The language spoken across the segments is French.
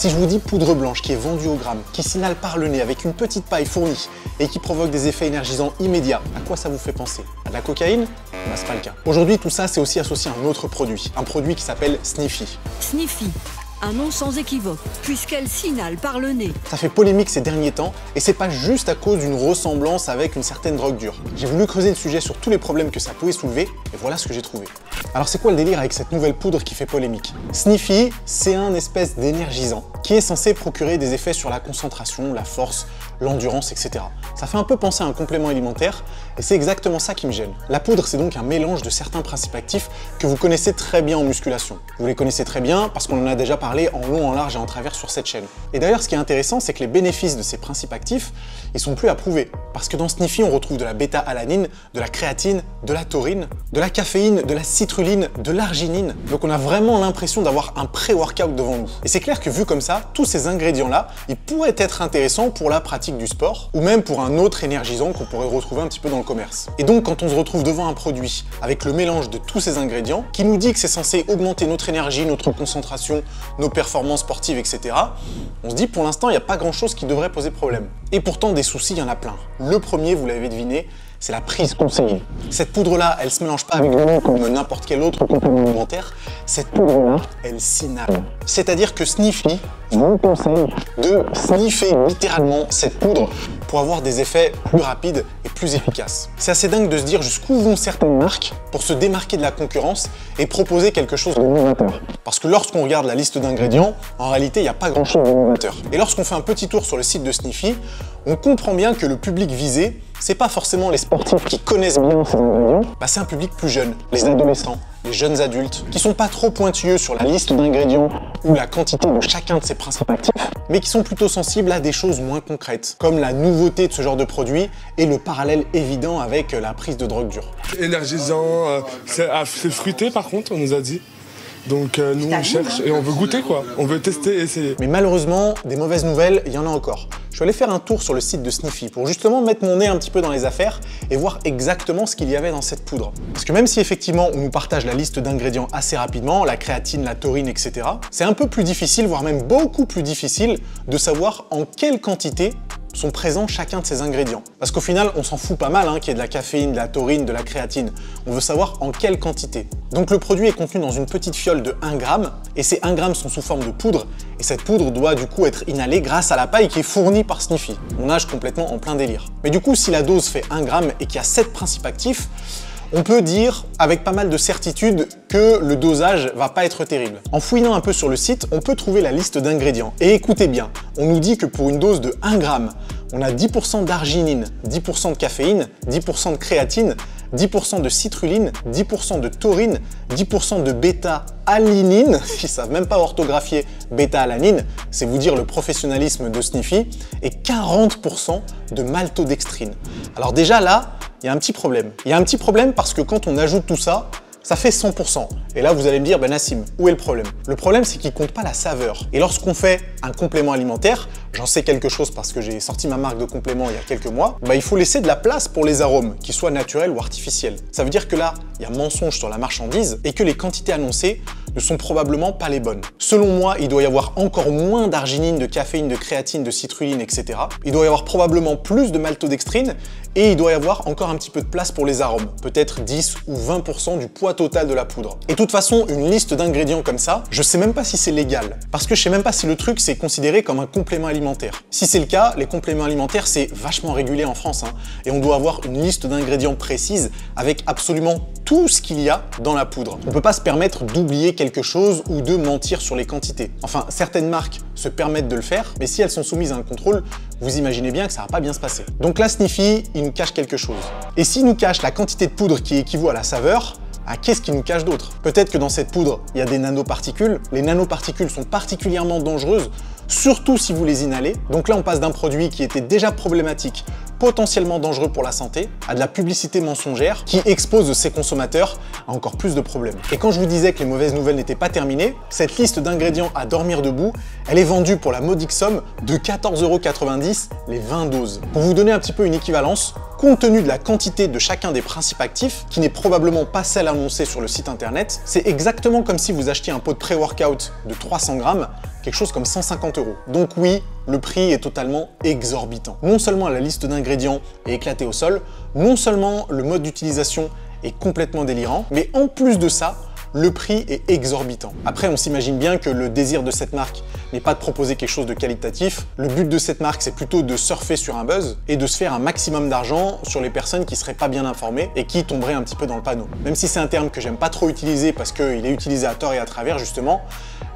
Si je vous dis poudre blanche qui est vendue au gramme, qui s'inhale par le nez avec une petite paille fournie et qui provoque des effets énergisants immédiats, à quoi ça vous fait penser? À de la cocaïne? Bah, c'est pas le cas. Aujourd'hui, tout ça, c'est aussi associé à un autre produit, un produit qui s'appelle Sniffy. Sniffy, un nom sans équivoque, puisqu'elle s'inhale par le nez. Ça fait polémique ces derniers temps, et c'est pas juste à cause d'une ressemblance avec une certaine drogue dure. J'ai voulu creuser le sujet sur tous les problèmes que ça pouvait soulever, et voilà ce que j'ai trouvé. Alors c'est quoi le délire avec cette nouvelle poudre qui fait polémique? Sniffy, c'est un espèce d'énergisant qui est censé procurer des effets sur la concentration, la force, l'endurance, etc. Ça fait un peu penser à un complément alimentaire, et c'est exactement ça qui me gêne. La poudre, c'est donc un mélange de certains principes actifs que vous connaissez très bien en musculation. Vous les connaissez très bien parce qu'on en a déjà parlé en long, en large et en travers sur cette chaîne. Et d'ailleurs, ce qui est intéressant, c'est que les bénéfices de ces principes actifs, ils sont plus à prouver. Parce que dans Sniffy, on retrouve de la bêta-alanine, de la créatine, de la taurine, de la caféine, de la citrulline, de l'arginine. Donc on a vraiment l'impression d'avoir un pré-workout devant nous. Et c'est clair que vu comme ça, tous ces ingrédients-là, ils pourraient être intéressants pour la pratique du sport ou même pour un autre énergisant qu'on pourrait retrouver un petit peu dans le commerce. Et donc quand on se retrouve devant un produit avec le mélange de tous ces ingrédients qui nous dit que c'est censé augmenter notre énergie, notre concentration, nos performances sportives, etc., on se dit pour l'instant il n'y a pas grand chose qui devrait poser problème. Et pourtant des soucis il y en a plein. Le premier, vous l'avez deviné, c'est la prise conseillée. Cette poudre-là, elle se mélange pas avec l'eau comme n'importe quel autre complément alimentaire. Cette poudre-là, elle s'inhale. C'est-à-dire que Sniffy vous conseille de sniffer littéralement cette poudre pour avoir des effets plus rapides et plus efficaces. C'est assez dingue de se dire jusqu'où vont certaines marques pour se démarquer de la concurrence et proposer quelque chose de novateur. Parce que lorsqu'on regarde la liste d'ingrédients, en réalité, il n'y a pas grand-chose de novateur. Et lorsqu'on fait un petit tour sur le site de Sniffy, on comprend bien que le public visé, c'est pas forcément les sportifs qui connaissent bien ces ingrédients, c'est un public plus jeune, les adolescents, les jeunes adultes, qui sont pas trop pointilleux sur la liste d'ingrédients ou la quantité de chacun de ces principes actifs, mais qui sont plutôt sensibles à des choses moins concrètes, comme la nouveauté de ce genre de produit et le parallèle évident avec la prise de drogue dure. Énergisant, c'est fruité par contre, on nous a dit. Donc nous on cherche et on veut goûter quoi, on veut tester, essayer. Mais malheureusement, des mauvaises nouvelles, il y en a encore. Je suis allé faire un tour sur le site de Sniffy pour justement mettre mon nez un petit peu dans les affaires et voir exactement ce qu'il y avait dans cette poudre. Parce que même si effectivement on nous partage la liste d'ingrédients assez rapidement, la créatine, la taurine, etc., c'est un peu plus difficile, voire même beaucoup plus difficile de savoir en quelle quantité sont présents chacun de ces ingrédients. Parce qu'au final, on s'en fout pas mal qu'il y ait de la caféine, de la taurine, de la créatine. On veut savoir en quelle quantité. Donc le produit est contenu dans une petite fiole de 1 gramme et ces 1 gramme sont sous forme de poudre et cette poudre doit du coup être inhalée grâce à la paille qui est fournie par Sniffy. On nage complètement en plein délire. Mais du coup, si la dose fait 1 gramme et qu'il y a 7 principes actifs, on peut dire avec pas mal de certitude que le dosage va pas être terrible. En fouillant un peu sur le site, on peut trouver la liste d'ingrédients. Et écoutez bien, on nous dit que pour une dose de 1 gramme, on a 10% d'arginine, 10% de caféine, 10% de créatine, 10% de citrulline, 10% de taurine, 10% de bêta-alanine, ils savent même pas orthographier bêta-alanine, c'est vous dire le professionnalisme de Sniffy, et 40% de maltodextrine. Alors déjà là, il y a un petit problème. Il y a un petit problème parce que quand on ajoute tout ça, ça fait 100%. Et là, vous allez me dire, Nassim, où est le problème? Le problème, c'est qu'il ne compte pas la saveur. Et lorsqu'on fait un complément alimentaire, j'en sais quelque chose parce que j'ai sorti ma marque de complément il y a quelques mois, il faut laisser de la place pour les arômes, qu'ils soient naturels ou artificiels. Ça veut dire que là, il y a mensonge sur la marchandise et que les quantités annoncées ne sont probablement pas les bonnes. Selon moi, il doit y avoir encore moins d'arginine, de caféine, de créatine, de citrulline, etc. Il doit y avoir probablement plus de maltodextrine et il doit y avoir encore un petit peu de place pour les arômes, peut-être 10 ou 20% du poids total de la poudre. Et de toute façon, une liste d'ingrédients comme ça, je sais même pas si c'est légal, parce que je sais même pas si le truc c'est considéré comme un complément alimentaire. Si c'est le cas, les compléments alimentaires c'est vachement régulé en France, et on doit avoir une liste d'ingrédients précise avec absolument tout ce qu'il y a dans la poudre. On peut pas se permettre d'oublier quelque chose ou de mentir sur les quantités. Enfin, certaines marques se permettent de le faire, mais si elles sont soumises à un contrôle, vous imaginez bien que ça va pas bien se passer. Donc là, Sniffy, il nous cache quelque chose. Et s'il nous cache la quantité de poudre qui équivaut à la saveur, qu'est-ce qui nous cache d'autre? Peut-être que dans cette poudre, il y a des nanoparticules. Les nanoparticules sont particulièrement dangereuses, surtout si vous les inhalez. Donc là, on passe d'un produit qui était déjà problématique, potentiellement dangereux pour la santé, à de la publicité mensongère qui expose ses consommateurs à encore plus de problèmes. Et quand je vous disais que les mauvaises nouvelles n'étaient pas terminées, cette liste d'ingrédients à dormir debout, elle est vendue pour la modique somme de 14,90 € les 20 doses. Pour vous donner un petit peu une équivalence, compte tenu de la quantité de chacun des principes actifs, qui n'est probablement pas celle annoncée sur le site internet, c'est exactement comme si vous achetiez un pot de pré-workout de 300 grammes, quelque chose comme 150 €. Donc oui, le prix est totalement exorbitant. Non seulement la liste d'ingrédients est éclatée au sol, non seulement le mode d'utilisation est complètement délirant, mais en plus de ça, le prix est exorbitant. Après, on s'imagine bien que le désir de cette marque n'est pas de proposer quelque chose de qualitatif. Le but de cette marque, c'est plutôt de surfer sur un buzz et de se faire un maximum d'argent sur les personnes qui seraient pas bien informées et qui tomberaient un petit peu dans le panneau. Même si c'est un terme que j'aime pas trop utiliser parce qu'il est utilisé à tort et à travers justement,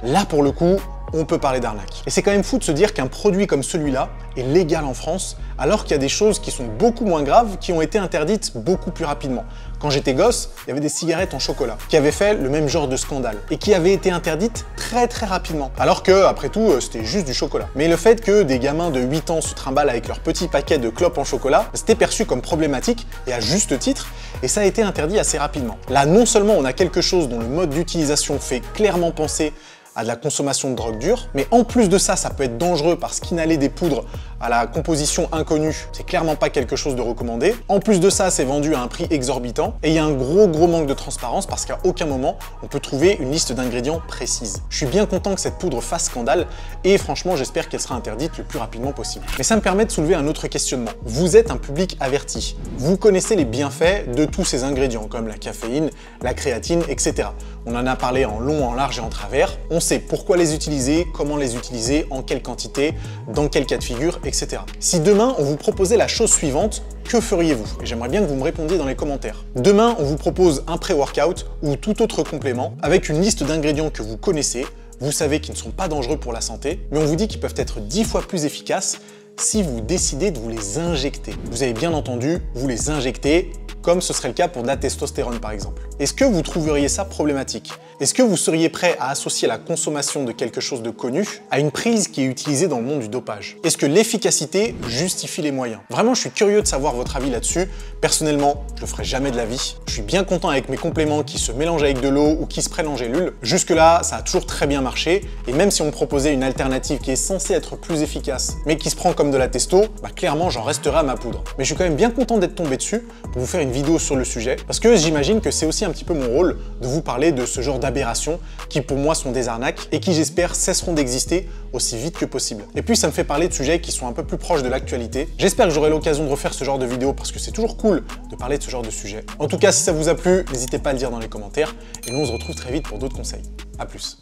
là pour le coup, on peut parler d'arnaque. Et c'est quand même fou de se dire qu'un produit comme celui-là est légal en France, alors qu'il y a des choses qui sont beaucoup moins graves qui ont été interdites beaucoup plus rapidement. Quand j'étais gosse, il y avait des cigarettes en chocolat qui avaient fait le même genre de scandale et qui avaient été interdites très rapidement. Alors que, après tout, c'était juste du chocolat. Mais le fait que des gamins de 8 ans se trimballent avec leur petit paquet de clopes en chocolat, c'était perçu comme problématique et à juste titre, et ça a été interdit assez rapidement. Là, non seulement on a quelque chose dont le mode d'utilisation fait clairement penser à de la consommation de drogue dure, mais en plus de ça, ça peut être dangereux parce qu'inhaler des poudres à la composition inconnue, c'est clairement pas quelque chose de recommandé. En plus de ça, c'est vendu à un prix exorbitant et il y a un gros manque de transparence parce qu'à aucun moment, on peut trouver une liste d'ingrédients précise. Je suis bien content que cette poudre fasse scandale et franchement, j'espère qu'elle sera interdite le plus rapidement possible. Mais ça me permet de soulever un autre questionnement. Vous êtes un public averti. Vous connaissez les bienfaits de tous ces ingrédients comme la caféine, la créatine, etc. On en a parlé en long, en large et en travers. On sait pourquoi les utiliser, comment les utiliser, en quelle quantité, dans quel cas de figure, etc. Si demain, on vous proposait la chose suivante, que feriez-vous? Et j'aimerais bien que vous me répondiez dans les commentaires. Demain, on vous propose un pré-workout ou tout autre complément avec une liste d'ingrédients que vous connaissez, vous savez qu'ils ne sont pas dangereux pour la santé, mais on vous dit qu'ils peuvent être 10 fois plus efficaces si vous décidez de vous les injecter. Vous avez bien entendu, vous les injectez, comme ce serait le cas pour de la testostérone par exemple. Est-ce que vous trouveriez ça problématique? Est-ce que vous seriez prêt à associer la consommation de quelque chose de connu à une prise qui est utilisée dans le monde du dopage? Est-ce que l'efficacité justifie les moyens? Vraiment, je suis curieux de savoir votre avis là-dessus. Personnellement, je le ferai jamais de la vie. Je suis bien content avec mes compléments qui se mélangent avec de l'eau ou qui se prennent en gélule. Jusque-là, ça a toujours très bien marché. Et même si on me proposait une alternative qui est censée être plus efficace, mais qui se prend comme de la testo, bah clairement, j'en resterai à ma poudre. Mais je suis quand même bien content d'être tombé dessus pour vous faire une vidéo sur le sujet, parce que j'imagine que c'est aussi un petit peu mon rôle de vous parler de ce genre d'aberrations qui pour moi sont des arnaques et qui j'espère cesseront d'exister aussi vite que possible. Et puis ça me fait parler de sujets qui sont un peu plus proches de l'actualité. J'espère que j'aurai l'occasion de refaire ce genre de vidéo parce que c'est toujours cool de parler de ce genre de sujet. En tout cas, si ça vous a plu, n'hésitez pas à le dire dans les commentaires et nous on se retrouve très vite pour d'autres conseils. À plus.